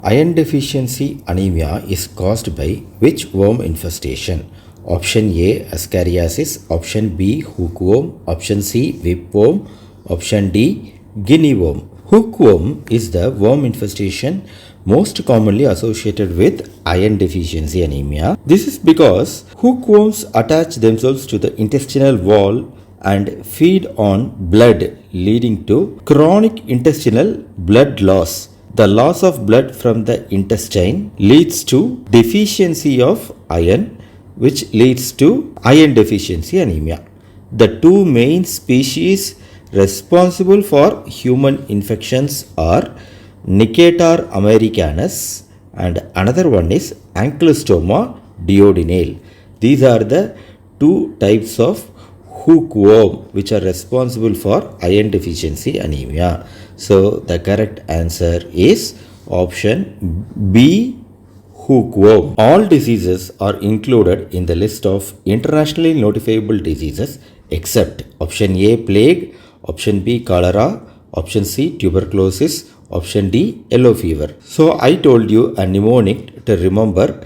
Iron deficiency anemia is caused by which worm infestation? Option A, Ascariasis. Option B, hookworm. Option C, whipworm. Option D, guinea worm. Hookworm is the worm infestation most commonly associated with iron deficiency anemia. This is because hookworms attach themselves to the intestinal wall and feed on blood, leading to chronic intestinal blood loss. The loss of blood from the intestine leads to deficiency of iron, which leads to iron deficiency anemia. The two main species responsible for human infections are Necator americanus and another one is Ankylostoma duodenale. These are the two types of hookworm which are responsible for iron deficiency anemia. So the correct answer is option B, hookworm. All diseases are included in the list of internationally notifiable diseases except option A, plague, option B, cholera, option C, tuberculosis, option D, yellow fever. So I told you a mnemonic to remember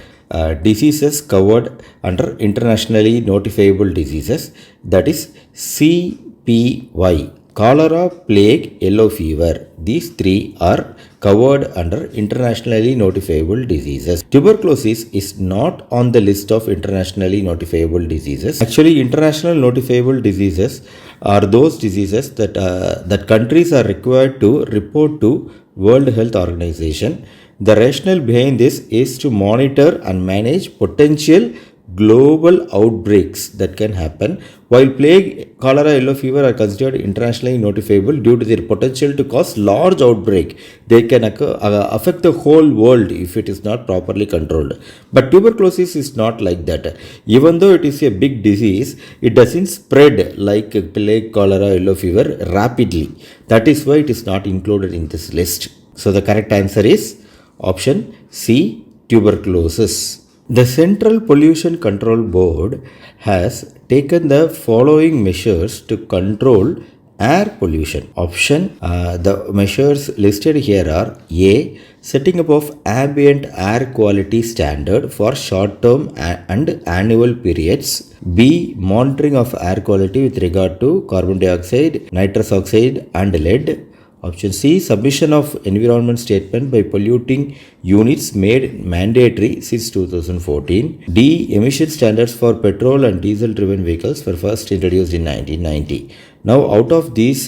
diseases covered under internationally notifiable diseases, that is CPY. Cholera, plague, yellow fever. These three are covered under internationally notifiable diseases. Tuberculosis is not on the list of internationally notifiable diseases. Actually, international notifiable diseases are those diseases that countries are required to report to World Health Organization. The rationale behind this is to monitor and manage potential global outbreaks that can happen, while plague, cholera, yellow fever are considered internationally notifiable due to their potential to cause large outbreak. They can affect the whole world if it is not properly controlled. But tuberculosis is not like that. Even though it is a big disease, it doesn't spread like plague, cholera, yellow fever rapidly. That is why it is not included in this list. So the correct answer is option C, tuberculosis. The Central Pollution Control Board has taken the following measures to control air pollution. The measures listed here are A, setting up of ambient air quality standard for short-term and annual periods. B, monitoring of air quality with regard to carbon dioxide, nitrous oxide and lead. Option C, submission of environment statement by polluting units made mandatory since 2014. D, emission standards for petrol and diesel driven vehicles were first introduced in 1990. Now out of these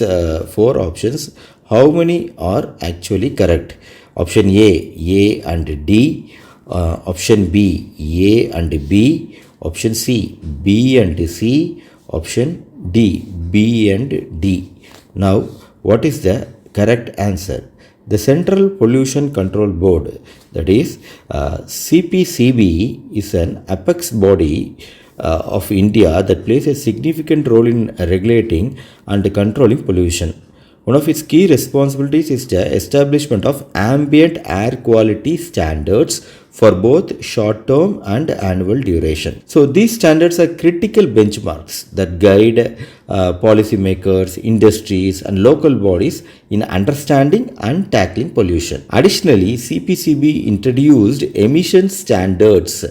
four options, how many are actually correct? Option A and D. Option B, A and B. Option C, B and C. Option D, B and D. Now what is the correct answer? The Central Pollution Control Board, that is CPCB, is an apex body of India that plays a significant role in regulating and controlling pollution. One of its key responsibilities is the establishment of ambient air quality standards for both short-term and annual duration. So these standards are critical benchmarks that guide policymakers, industries and local bodies in understanding and tackling pollution. Additionally, CPCB introduced emission standards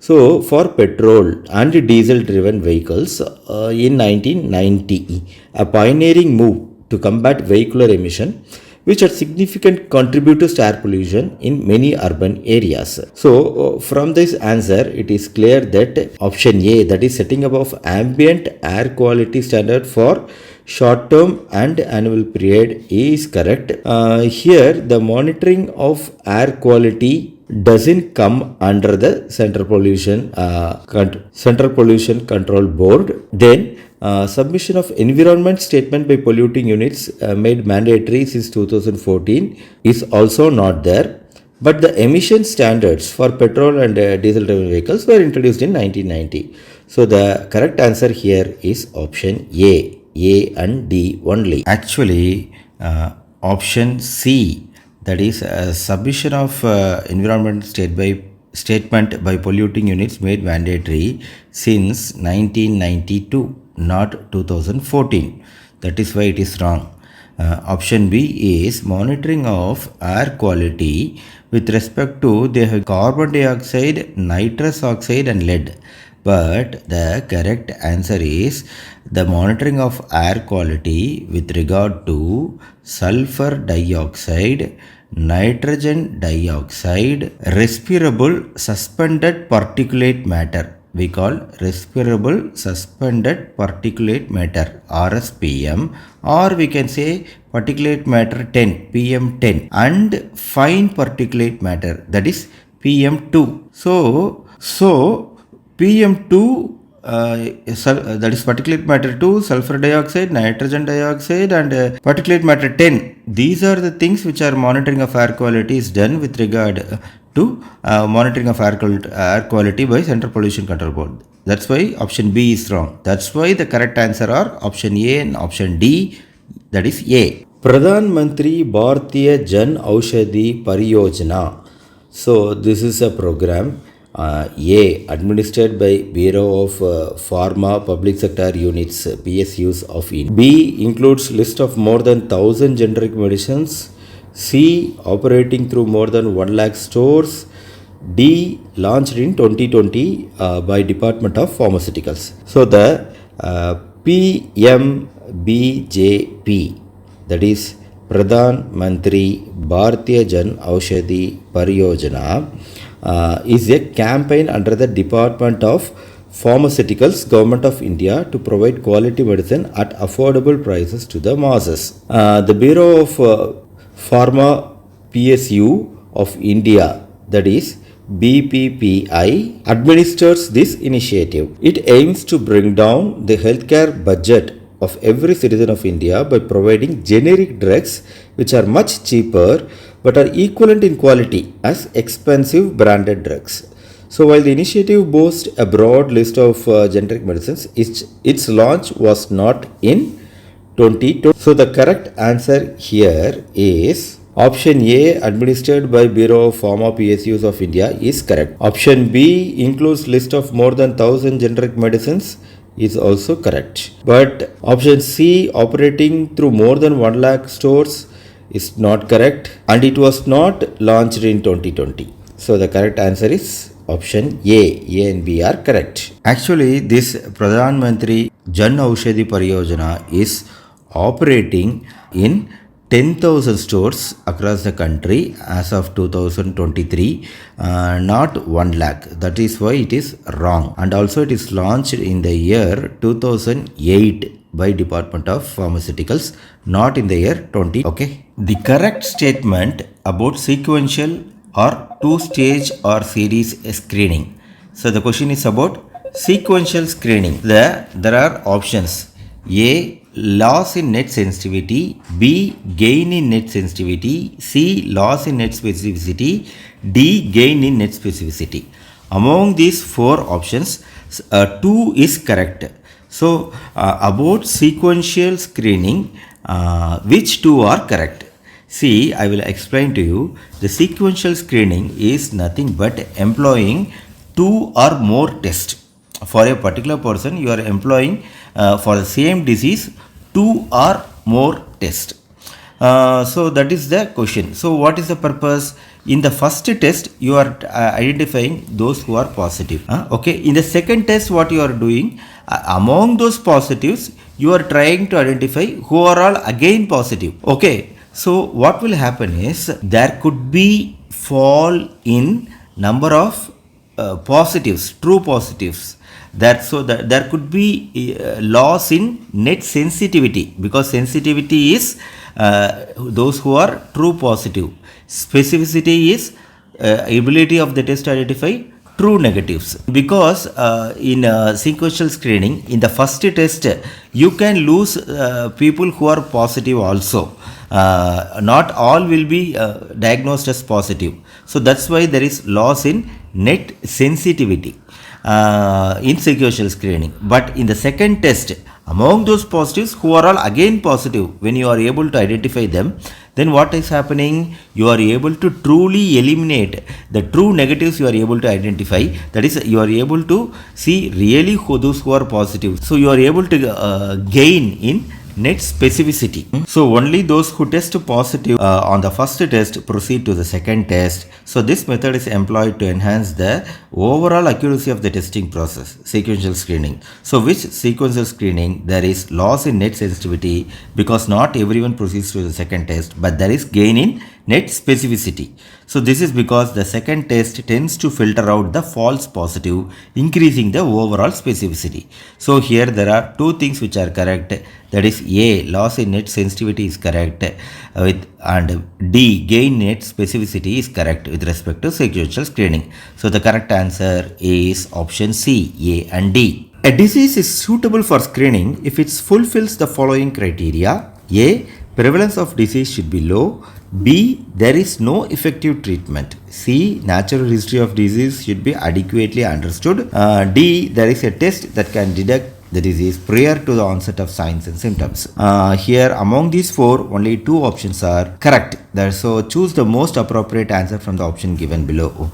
for petrol and diesel driven vehicles in 1990, a pioneering move to combat vehicular emission, which are significant contributors to air pollution in many urban areas. So from this answer, it is clear that option A, that is setting up of ambient air quality standard for short term and annual period, is correct. Here the monitoring of air quality doesn't come under the Central Pollution Control Board. Then submission of environment statement by polluting units made mandatory since 2014 is also not there. But the emission standards for petrol and diesel driven vehicles were introduced in 1990. So the correct answer here is option A and D only. Actually, option C, that is submission of environment statement by polluting units made mandatory since 1992, not 2014. That is why it is wrong. Option B is monitoring of air quality with respect to they have carbon dioxide, nitrous oxide and lead. But the correct answer is the monitoring of air quality with regard to sulfur dioxide, nitrogen dioxide, respirable suspended particulate matter. We call respirable suspended particulate matter RSPM, or we can say particulate matter 10 PM10 and fine particulate matter, that is PM2. So PM2 that is particulate matter 2, sulfur dioxide, nitrogen dioxide and particulate matter 10. These are the things which are monitoring of air quality is done with regard to monitoring of air quality by Central Pollution Control Board. That's why option B is wrong. That's why the correct answer are option A and option D, that is A. Pradhan Mantri Bharatiya Jan Aushadhi Pariyojana. So this is a program A, administered by Bureau of Pharma Public Sector Units PSUs of India. B, includes list of more than 1000 generic medicines. C, operating through more than 1 lakh stores. D, launched in 2020 by Department of Pharmaceuticals. So the PMBJP, that is Pradhan Mantri Bharatiya Jan Aushadhi Pariyojana, is a campaign under the Department of Pharmaceuticals, Government of India, to provide quality medicine at affordable prices to the masses. The Bureau of Pharma PSU of India, that is BPPI, administers this initiative. It aims to bring down the healthcare budget of every citizen of India by providing generic drugs which are much cheaper but are equivalent in quality as expensive branded drugs. So while the initiative boasts a broad list of generic medicines, its launch was not in 2020. So the correct answer here is option A, administered by Bureau of Pharma PSUs of India, is correct. Option B, includes list of more than 1000 generic medicines, is also correct. But option C, operating through more than 1 lakh stores, is not correct, and it was not launched in 2020. So the correct answer is option A. A and B are correct. Actually, this Pradhan Mantri Jan Aushadhi Pariyojana is operating in 10,000 stores across the country as of 2023, not 1 lakh. That is why it is wrong. And also it is launched in the year 2008 by Department of Pharmaceuticals, not in the year 20. Okay. The correct statement about sequential or two-stage or series screening. So the question is about sequential screening. There are options. A, loss in net sensitivity. B, gain in net sensitivity. C, loss in net specificity. D, gain in net specificity. Among these four options, 2 is correct. So about sequential screening, which 2 are correct? See, I will explain to you. The sequential screening is nothing but employing 2 or more tests. For a particular person, you are employing for the same disease 2 or more tests. So that is the question. So what is the purpose? In the first test, you are identifying those who are positive. Okay. In the second test, what you are doing, among those positives, you are trying to identify who are all again positive. Okay. So what will happen is there could be fall in number of positives, true positives. There could be loss in net sensitivity, because sensitivity is those who are true positive. Specificity is ability of the test to identify true negatives. Because in sequential screening, in the first test, you can lose people who are positive also. Not all will be diagnosed as positive. So that's why there is loss in net sensitivity in sequential screening. But in the second test, among those positives who are all again positive, when you are able to identify them, then what is happening? You are able to truly eliminate the true negatives. You are able to identify. That is, you are able to see really those who are positive. So you are able to gain in net specificity. So only those who test positive on the first test proceed to the second test. So this method is employed to enhance the overall accuracy of the testing process, sequential screening. So which sequential screening there is loss in net sensitivity because not everyone proceeds to the second test, but there is gain in net specificity. So this is because the second test tends to filter out the false positive, increasing the overall specificity. So here there are two things which are correct. That is A, loss in net sensitivity is correct and D, gain net specificity is correct with respect to sequential screening. So the correct answer is option C, A and D. A disease is suitable for screening if it fulfills the following criteria. A, prevalence of disease should be low. B, there is no effective treatment. C, natural history of disease should be adequately understood. D, there is a test that can detect the disease prior to the onset of signs and symptoms. Here among these four, only two options are correct. So choose the most appropriate answer from the option given below.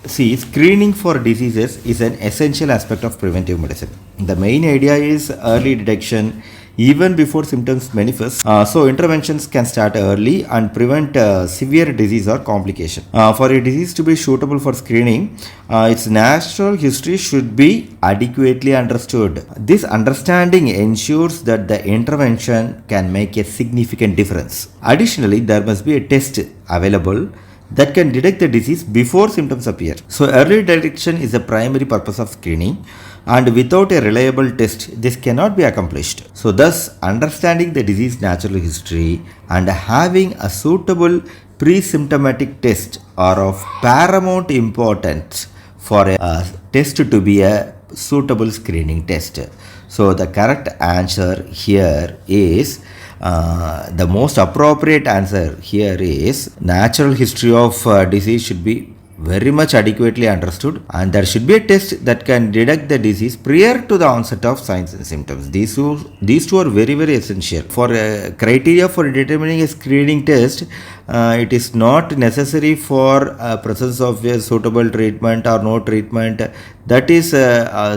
See, screening for diseases is an essential aspect of preventive medicine. The main idea is early detection even before symptoms manifest. So interventions can start early and prevent severe disease or complication. For a disease to be suitable for screening, its natural history should be adequately understood. This understanding ensures that the intervention can make a significant difference. Additionally, there must be a test available that can detect the disease before symptoms appear. So early detection is the primary purpose of screening, and without a reliable test, this cannot be accomplished. So thus, understanding the disease natural history and having a suitable pre-symptomatic test are of paramount importance for a test to be a suitable screening test. So the correct answer here is the most appropriate answer here is natural history of disease should be very much adequately understood, and there should be a test that can detect the disease prior to the onset of signs and symptoms. These two are very essential. For criteria for determining a screening test, it is not necessary for presence of a suitable treatment or no treatment. That is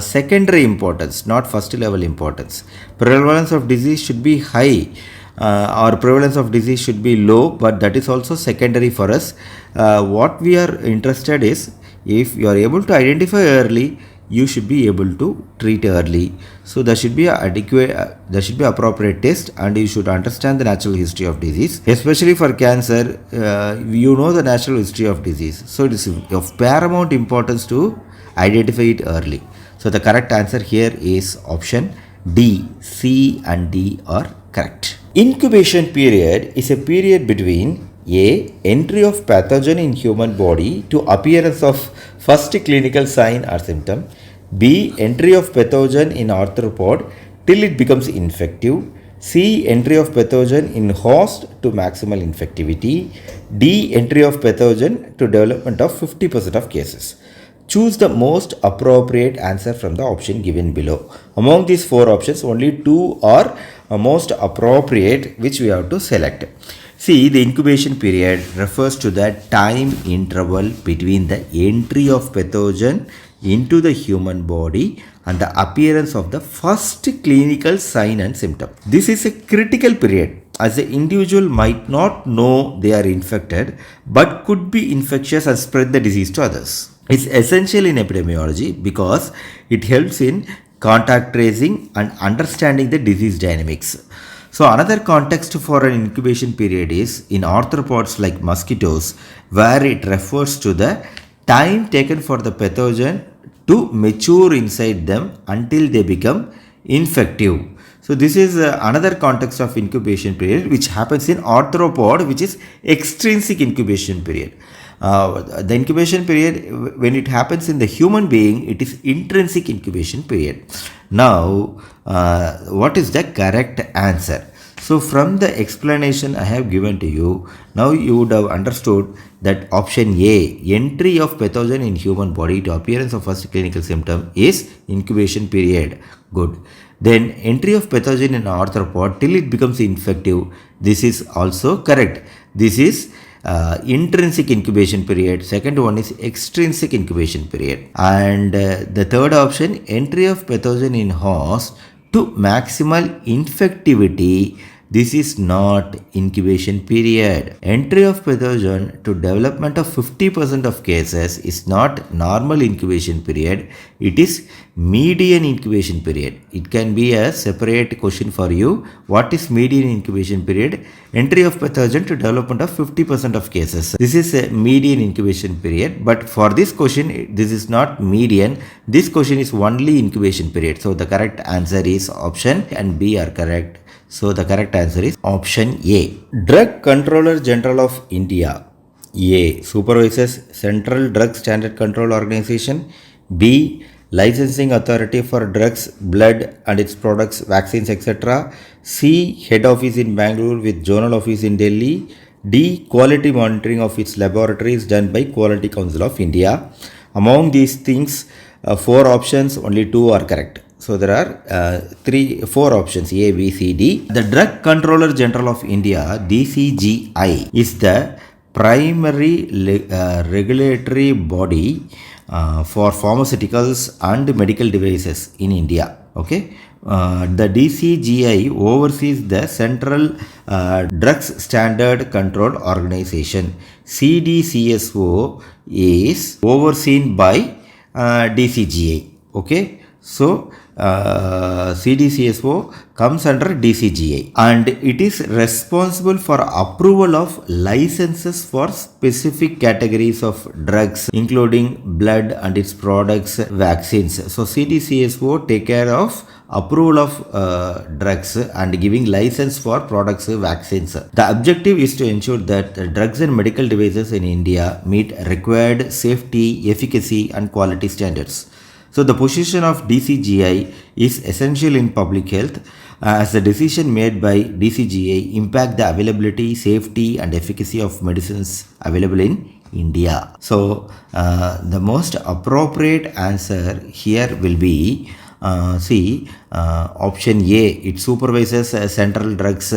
secondary importance, not first level importance. Prevalence of disease should be high. Or prevalence of disease should be low, but that is also secondary for us. What we are interested is, if you are able to identify early, you should be able to treat early. So there should be appropriate test, and you should understand the natural history of disease. Especially for cancer, you know the natural history of disease. So it is of paramount importance to identify it early. So the correct answer here is option D. C and D are correct. Incubation period is a period between A, entry of pathogen in human body to appearance of first clinical sign or symptom. B, entry of pathogen in arthropod till it becomes infective. C, entry of pathogen in host to maximal infectivity. D, entry of pathogen to development of 50% of cases. Choose the most appropriate answer from the option given below. Among these four options, only two are most appropriate, which we have to select. See, the incubation period refers to the time interval between the entry of pathogen into the human body and the appearance of the first clinical sign and symptom. This is a critical period, as the individual might not know they are infected but could be infectious and spread the disease to others. It's essential in epidemiology because it helps in contact tracing and understanding the disease dynamics. So another context for an incubation period is in arthropods like mosquitoes, where it refers to the time taken for the pathogen to mature inside them until they become infective. So this is another context of incubation period, which happens in arthropod, which is extrinsic incubation period. The incubation period, when it happens in the human being, it is intrinsic incubation period. Now, what is the correct answer? So from the explanation I have given to you, now you would have understood that option A, entry of pathogen in human body to appearance of first clinical symptom, is incubation period. Good. Then entry of pathogen in arthropod till it becomes infective. This is also correct. This is intrinsic incubation period. Second one is extrinsic incubation period. And the third option, entry of pathogen in host to maximal infectivity, this is not incubation period. Entry of pathogen to development of 50% of cases is not normal incubation period. It is median incubation period. It can be a separate question for you. What is median incubation period? Entry of pathogen to development of 50% of cases. This is a median incubation period. But for this question, this is not median. This question is only incubation period. So the correct answer is option and B are correct. So the correct answer is option A. Drug Controller General of India. A. Supervises Central Drug Standard Control Organization. B. Licensing Authority for Drugs, Blood and its products, vaccines, etc. C. Head Office in Bangalore with Zonal Office in Delhi. D. Quality monitoring of its laboratories done by Quality Council of India. Among these things, 4 options, only 2 are correct. So there are 4 options, A, B, C, D. The Drug Controller General of India, DCGI, is the primary regulatory body for pharmaceuticals and medical devices in India. Okay. The DCGI oversees the Central Drugs Standard Control Organization. CDCSO is overseen by DCGI. Okay. So CDCSO comes under DCGI and it is responsible for approval of licenses for specific categories of drugs including blood and its products, vaccines. So CDCSO take care of approval of drugs and giving license for products, vaccines. The objective is to ensure that drugs and medical devices in India meet required safety, efficacy and quality standards. So the position of DCGI is essential in public health as the decision made by DCGI impact the availability, safety and efficacy of medicines available in India. So the most appropriate answer here will be option A. It supervises Central Drugs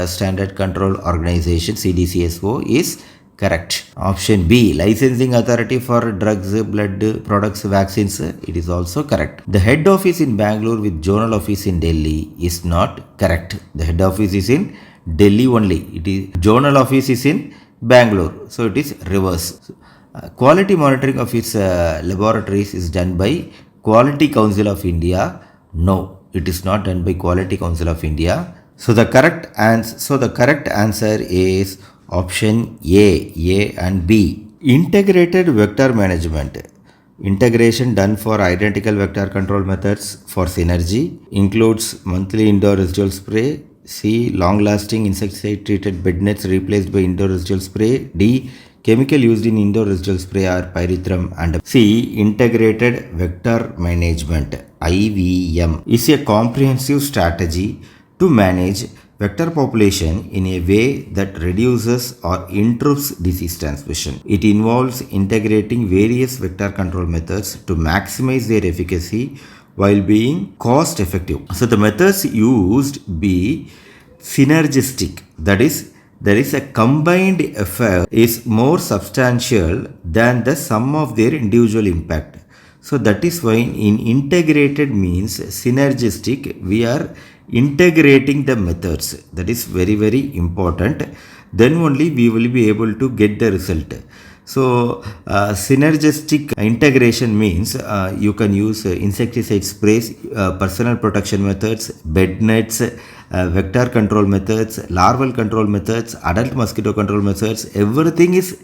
Standard Control Organization, CDCSO, is correct. Option B, Licensing Authority for Drugs, Blood Products, Vaccines, it is also correct. The head office in Bangalore with zonal office in Delhi is not correct. The head office is in Delhi only. It is zonal office is in Bangalore. So it is reverse. Quality monitoring of its laboratories is done by Quality Council of India. No, it is not done by Quality Council of India. So the correct answer is option A and B. Integrated vector management. Integration done for identical vector control methods for synergy includes monthly indoor residual spray. C. Long-lasting insecticide-treated bed nets replaced by indoor residual spray. D. Chemical used in indoor residual spray are pyrethrum. And C. Integrated vector management, IVM, is a comprehensive strategy to manage vector population in a way that reduces or improves disease transmission. It involves integrating various vector control methods to maximize their efficacy while being cost effective. So the methods used be synergistic, that is, there is a combined effect is more substantial than the sum of their individual impact. So that is why in integrated means synergistic, we are integrating the methods. That is very, very important. Then only we will be able to get the result. So synergistic integration means you can use insecticide sprays, personal protection methods, bed nets, vector control methods, larval control methods, adult mosquito control methods. Everything is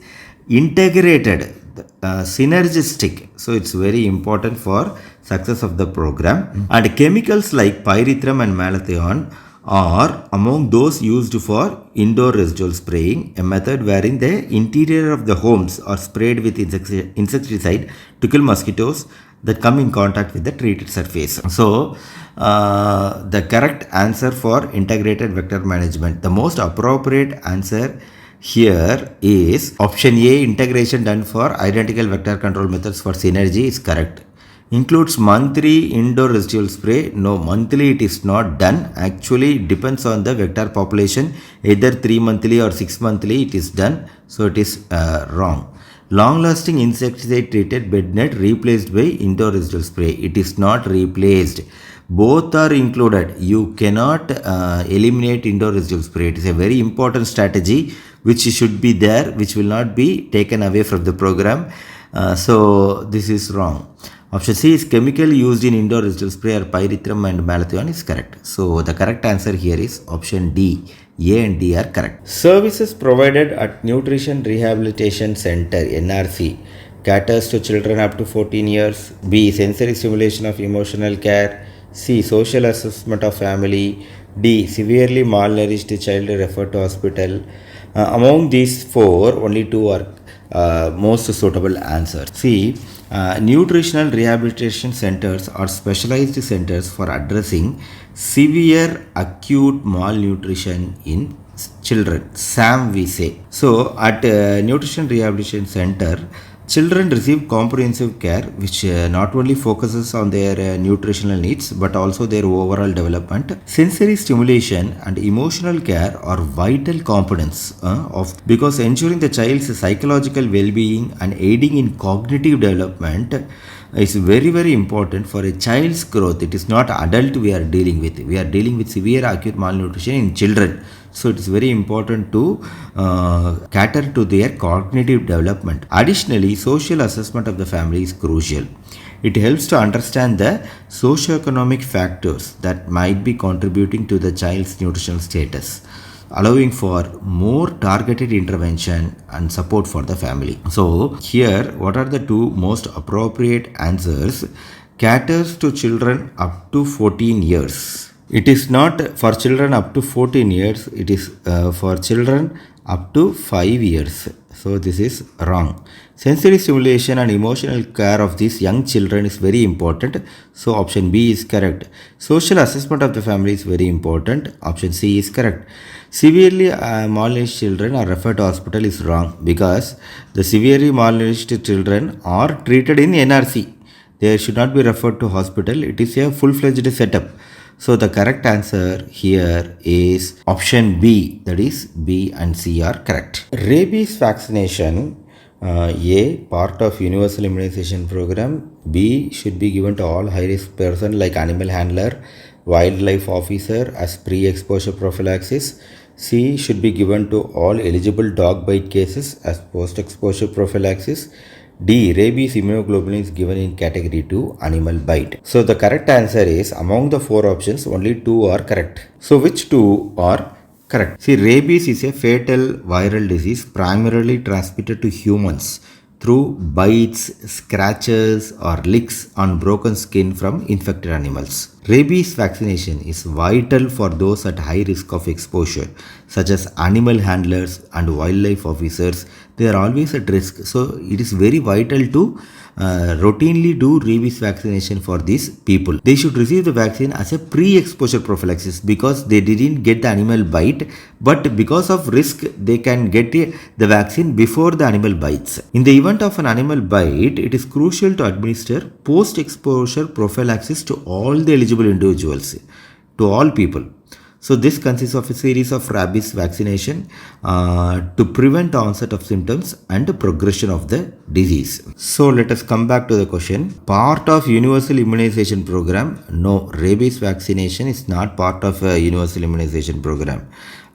integrated, synergistic. So it's very important for success of the program. And chemicals like pyrethrum and malathion are among those used for indoor residual spraying, a method wherein the interior of the homes are sprayed with insecticide to kill mosquitoes that come in contact with the treated surface. So the correct answer for integrated vector management, the most appropriate answer here is option A. Integration done for identical vector control methods for synergy is correct. Includes monthly indoor residual spray. No, monthly it is not done. Actually, it depends on the vector population. Either 3 monthly or 6 monthly it is done. So it is wrong. Long-lasting insecticide treated bed net replaced by indoor residual spray. It is not replaced. Both are included. You cannot eliminate indoor residual spray. It is a very important strategy which should be there, which will not be taken away from the program. So this is wrong. Option C is chemical used in indoor residual spray or pyrethrum and malathion is correct. So the correct answer here is option D. A and D are correct. Services provided at Nutrition Rehabilitation Center (NRC) caters to children up to 14 years. B. Sensory stimulation of emotional care. C. Social assessment of family. D. Severely malnourished child referred to hospital. Among these four, only two are most suitable answers. C. Nutritional rehabilitation centers are specialized centers for addressing severe acute malnutrition in children. SAM we say. So at Nutrition Rehabilitation Center, children receive comprehensive care which not only focuses on their nutritional needs but also their overall development. Sensory stimulation and emotional care are vital components of because ensuring the child's psychological well-being and aiding in cognitive development is very important for a child's growth. It is not adult we are dealing with. We are dealing with severe acute malnutrition in children. So it is very important to cater to their cognitive development. Additionally, social assessment of the family is crucial. It helps to understand the socioeconomic factors that might be contributing to the child's nutritional status, allowing for more targeted intervention and support for the family. So here, what are the two most appropriate answers? Caters to children up to 14 years. It is not for children up to 14 years, it is for children up to 5 years. So this is wrong. Sensory stimulation and emotional care of these young children is very important. So option B is correct. Social assessment of the family is very important. Option C is correct. Severely malnourished children are referred to hospital is wrong because the severely malnourished children are treated in NRC. They should not be referred to hospital. It is a full-fledged setup. So the correct answer here is option B, that is B and C are correct. Rabies vaccination, A, part of universal immunization program. B, should be given to all high-risk person like animal handler, wildlife officer as pre-exposure prophylaxis. C, should be given to all eligible dog bite cases as post-exposure prophylaxis. D. Rabies immunoglobulin is given in category 2 animal bite. So the correct answer is among the four options only two are correct. So which two are correct? See, rabies is a fatal viral disease primarily transmitted to humans through bites, scratches or licks on broken skin from infected animals. Rabies vaccination is vital for those at high risk of exposure, such as animal handlers and wildlife officers. They are always at risk. So it is very vital to routinely do rabies vaccination for these people. They should receive the vaccine as a pre-exposure prophylaxis because they didn't get the animal bite, but because of risk they can get the vaccine before the animal bites. In the event of an animal bite, it is crucial to administer post-exposure prophylaxis to all the eligible individuals, to all people. So this consists of a series of rabies vaccination to prevent onset of symptoms and progression of the disease. So let us come back to the question. Part of universal immunization program? No, rabies vaccination is not part of a universal immunization program.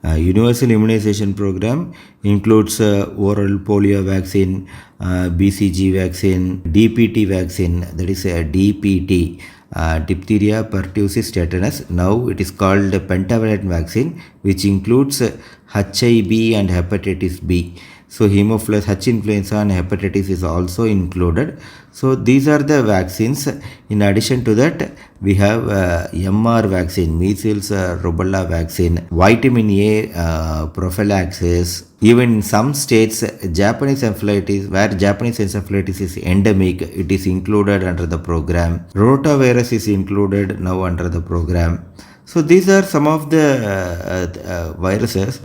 Universal immunization program includes oral polio vaccine, BCG vaccine, DPT vaccine, that is a DPT. Diphtheria, pertussis, tetanus. Now it is called pentavalent vaccine, which includes HIV and hepatitis B. So Haemophilus, H influenza and hepatitis is also included. So these are the vaccines. In addition to that, we have MR vaccine, measles, rubella vaccine, vitamin A prophylaxis. Even in some states, Japanese encephalitis, where Japanese encephalitis is endemic, it is included under the program. Rotavirus is included now under the program. So these are some of the viruses,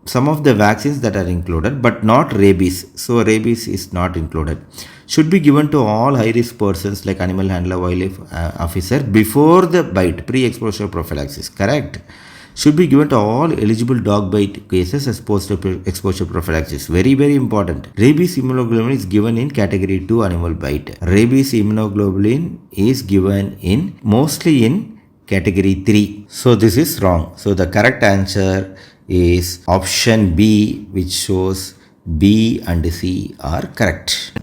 some of the vaccines that are included, but not rabies. So rabies is not included. Should be given to all high-risk persons like animal handler, wildlife officer before the bite, pre-exposure prophylaxis. Correct. should be given to all eligible dog bite cases as post-exposure prophylaxis. Very, very important. Rabies immunoglobulin is given in category 2 animal bite. Rabies immunoglobulin is given in mostly in category 3. So this is wrong. So the correct answer is option B, which shows B and C are correct.